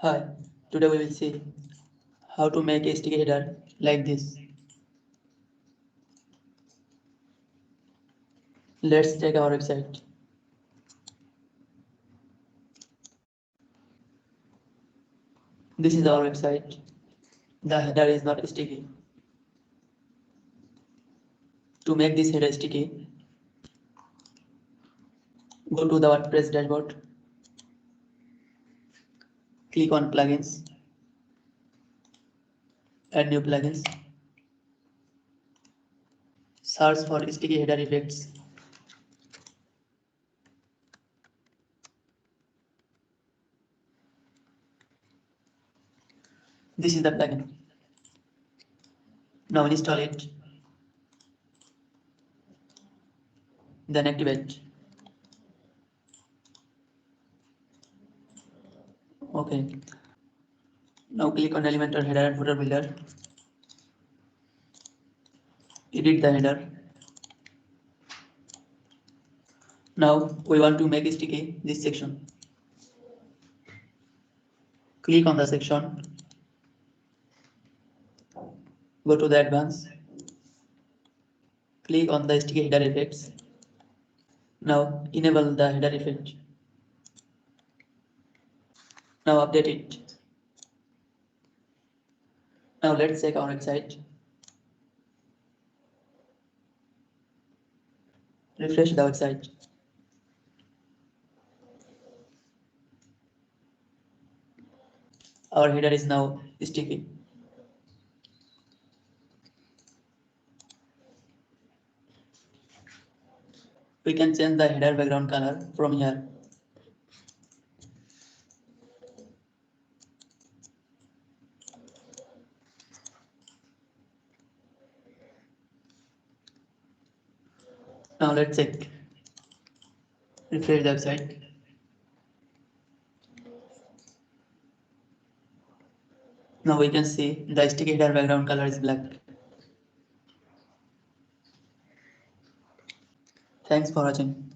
Hi, today we will see how to make a sticky header like this. Let's check our website. This is our website. The header is not sticky. To make this header sticky, go to the WordPress dashboard, click on plugins, add new plugins, search for sticky header effects. This is the plugin. Now install it, then activate. Okay. Now click on Elementor header and footer builder. Edit the header. Now we want to make sticky this section. Click on the section. Go to the advanced. Click on the sticky header effects. Now enable the header effect. Now update it. Now let's check our website. Refresh the website. Our header is now sticky. We can change the header background color from here. Now let's check. Refresh the website. Now we can see the sticky header background color is black. Thanks for watching.